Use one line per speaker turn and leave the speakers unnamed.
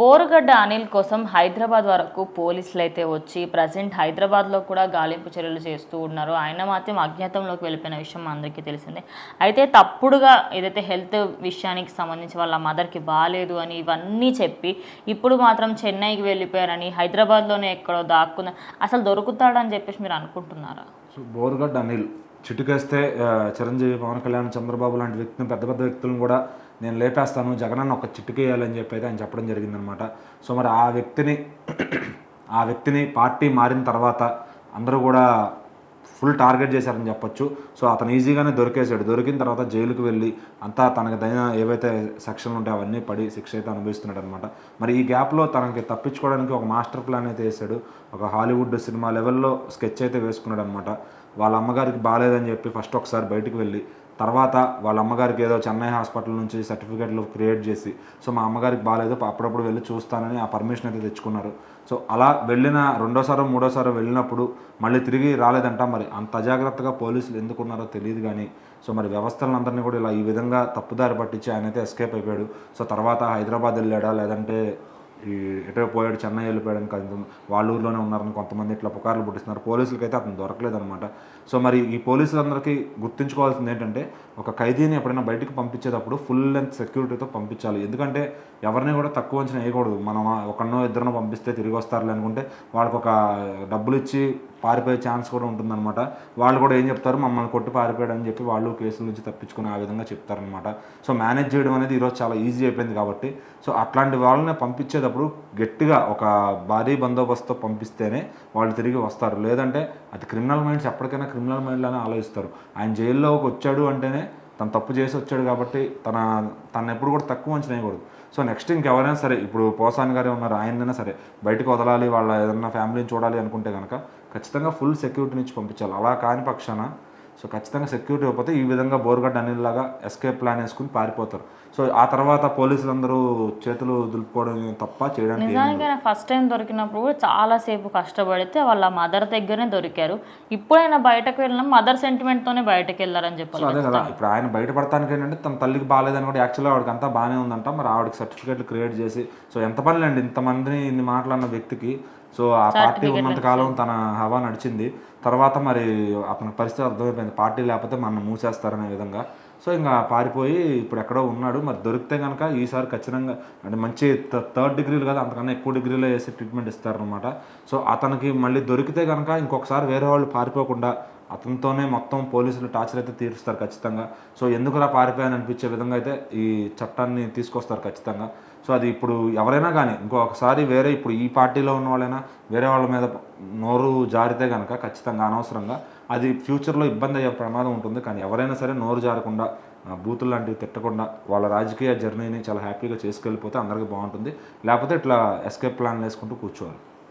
బోరుగడ్డ అనిల్ కోసం హైదరాబాద్ వరకు పోలీసులు అయితే వచ్చి ప్రజెంట్ హైదరాబాద్లో కూడా గాలింపు చర్యలు చేస్తూ ఉన్నారు. ఆయన మాత్రం అజ్ఞాతంలోకి వెళ్ళిపోయిన విషయం అందరికీ తెలిసిందే. అయితే తప్పుడుగా ఏదైతే హెల్త్ విషయానికి సంబంధించి వాళ్ళ మదర్కి బాగాలేదు అని ఇవన్నీ చెప్పి ఇప్పుడు మాత్రం చెన్నైకి వెళ్ళిపోయారని, హైదరాబాద్లోనే ఎక్కడో దాక్కున్న అసలు దొరుకుతాడని చెప్పేసి మీరు అనుకుంటున్నారా?
సో బోరుగడ్డ అనిల్ చిటికేస్తే చిరంజీవి, పవన్ కళ్యాణ్, చంద్రబాబు లాంటి వ్యక్తులను, పెద్ద పెద్ద వ్యక్తులను కూడా నేను లేపేస్తాను, జగనన్న ఒక చిటికేయాలని చెప్పి అయితే ఆయన చెప్పడం జరిగిందనమాట. సో మరి ఆ వ్యక్తిని పార్టీ మారిన తర్వాత అందరూ కూడా ఫుల్ టార్గెట్ చేశారని చెప్పొచ్చు. సో అతను ఈజీగానే దొరికేశాడు. దొరికిన తర్వాత జైలుకు వెళ్ళి అంతా తనకు దైన ఏవైతే సెక్షన్లు ఉంటాయో అవన్నీ పడి శిక్ష అయితే అనుభవిస్తున్నాడు అనమాట. మరి ఈ గ్యాప్లో తనకి తప్పించుకోవడానికి ఒక మాస్టర్ ప్లాన్ అయితే వేసాడు. ఒక హాలీవుడ్ సినిమా లెవెల్లో స్కెచ్ అయితే వేసుకున్నాడు అనమాట. వాళ్ళ అమ్మగారికి బాగాలేదని చెప్పి ఫస్ట్ ఒకసారి బయటకు వెళ్ళి, తర్వాత వాళ్ళ అమ్మగారికి ఏదో చెన్నై హాస్పిటల్ నుంచి సర్టిఫికేట్లు క్రియేట్ చేసి, సో మా అమ్మగారికి బాగాలేదు అప్పుడప్పుడు వెళ్ళి చూస్తానని ఆ పర్మిషన్ అయితే తెచ్చుకున్నారు. సో అలా వెళ్ళిన రెండోసారో మూడోసారో వెళ్ళినప్పుడు మళ్ళీ తిరిగి రాలేదంట. మరి అంత అజాగ్రత్తగా పోలీసులు ఎందుకున్నారో తెలియదు కానీ, సో మరి వ్యవస్థలందరినీ కూడా ఇలా ఈ విధంగా తప్పుదారి పట్టించి ఆయన అయితే ఎస్కేప్ అయిపోయాడు. సో తర్వాత హైదరాబాద్ వెళ్ళాడా, లేదంటే ఈ ఎటో పోయాడు, చెన్నై వెళ్ళిపోయాడని కాదు, వాళ్ళ ఊర్లోనే ఉన్నారని కొంతమంది ఇట్లా పుకార్లు పుట్టిస్తున్నారు. పోలీసులకి అయితే అతను దొరకలేదనమాట. సో మరి ఈ పోలీసులందరికీ గుర్తుంచుకోవాల్సింది ఏంటంటే, ఒక ఖైదీని ఎప్పుడైనా బయటికి పంపించేటప్పుడు ఫుల్ లెంత్ సెక్యూరిటీతో పంపించాలి. ఎందుకంటే ఎవరిని కూడా తక్కువ అంచనా వేయకూడదు. మనం ఒకరినో ఇద్దరినో పంపిస్తే తిరిగి వస్తారులే అనుకుంటే వాళ్ళకి ఒక డబ్బులు ఇచ్చి పారిపోయే ఛాన్స్ కూడా ఉంటుందన్నమాట. వాళ్ళు కూడా ఏం చెప్తారు, మమ్మల్ని కొట్టి పారిపోయాడు అని చెప్పి వాళ్ళు కేసుల నుంచి తప్పించుకుని ఆ విధంగా చెప్తారనమాట. సో మేనేజ్ చేయడం అనేది ఈరోజు చాలా ఈజీ అయిపోయింది కాబట్టి, సో అట్లాంటి వాళ్ళని పంపించేటప్పుడు గట్టిగా ఒక భారీ బందోబస్తుతో పంపిస్తేనే వాళ్ళు తిరిగి వస్తారు. లేదంటే అది క్రిమినల్ మైండ్స్ ఎప్పటికైనా క్రిమినల్ మైండ్లోనే ఆలోచిస్తారు. ఆయన జైల్లోకి వచ్చాడు అంటేనే తను తప్పు చేసి వచ్చాడు కాబట్టి తను ఎప్పుడు కూడా తక్కువ అంచనా వేయకూడదు. సో నెక్స్ట్ ఇంకెవరైనా సరే, ఇప్పుడు పోసాని గారే ఉన్నారు, ఆయనైనా సరే బయటకు వదలాలి, వాళ్ళ ఏదన్నా ఫ్యామిలీని చూడాలి అనుకుంటే కనుక ఖచ్చితంగా ఫుల్ సెక్యూరిటీ నుంచి పంపించాలి. అలా కాని పక్షాన సో ఖచ్చితంగా సెక్యూరిటీ ఇవ్వకపోతే ఈ విధంగా బోరుగడ్డ అనిల్ లాగా ఎస్కేప్ ప్లాన్ వేసుకుని పారిపోతారు. సో ఆ తర్వాత పోలీసులందరూ చేతులు దులుపుకోవడం తప్ప చేయడానికి.
నిజానికి ఫస్ట్ టైం దొరికినప్పుడు కూడా చాలాసేపు కష్టపడితే వాళ్ళ మదర్ దగ్గరనే దొరికారు. ఇప్పుడైనా బయటకు వెళ్ళినా మదర్ సెంటిమెంట్తోనే బయటకు వెళ్ళారని చెప్పారు.
అదే కదా, ఇప్పుడు ఆయన బయటపడటానికి ఏంటంటే తన తల్లికి బాగాలేదని కూడా యాక్చువల్గా ఆవిడకి అంతా బాగానే ఉందంట. మరి ఆవిడకి సర్టిఫికేట్లు క్రియేట్ చేసి, సో ఎంత పనులు అండి ఇంతమందిని ఇన్ని మాట్లాడిన వ్యక్తికి. సో ఆ పార్టీ ఉన్నంతకాలం తన హవా నడిచింది. తర్వాత మరి అతని పరిస్థితి అర్థమైపోయింది, పార్టీ లేకపోతే మనం మూసేస్తారనే విధంగా. సో ఇంకా పారిపోయి ఇప్పుడు ఎక్కడో ఉన్నాడు. మరి దొరికితే కనుక ఈసారి ఖచ్చితంగా అంటే మంచి 3rd డిగ్రీలు కదా, అంతకన్నా ఎక్కువ డిగ్రీలో వేసి ట్రీట్మెంట్ ఇస్తారనమాట. సో అతనికి మళ్ళీ దొరికితే కనుక ఇంకొకసారి వేరే వాళ్ళు పారిపోకుండా అతనితోనే మొత్తం పోలీసులు టార్చర్ అయితే తీరుస్తారు ఖచ్చితంగా. సో ఎందుకురా పారిపోయాను అనిపించే విధంగా అయితే ఈ చట్టాన్ని తీసుకొస్తారు ఖచ్చితంగా. సో అది ఇప్పుడు ఎవరైనా కానీ ఇంకొకసారి వేరే ఇప్పుడు ఈ పార్టీలో ఉన్న వాళ్ళైనా వేరే వాళ్ళ మీద నోరు జారితే కనుక ఖచ్చితంగా అనవసరంగా అది ఫ్యూచర్లో ఇబ్బంది అయ్యే ప్రమాదం ఉంటుంది. కానీ ఎవరైనా సరే నోరు జారకుండా, బూతులు లాంటివి తిట్టకుండా వాళ్ళ రాజకీయ జర్నీని చాలా హ్యాపీగా చేసుకెళ్ళిపోతే అందరికీ బాగుంటుంది. లేకపోతే ఇట్లా ఎస్కేప్ ప్లాన్ వేసుకుంటూ కూర్చోవాలి.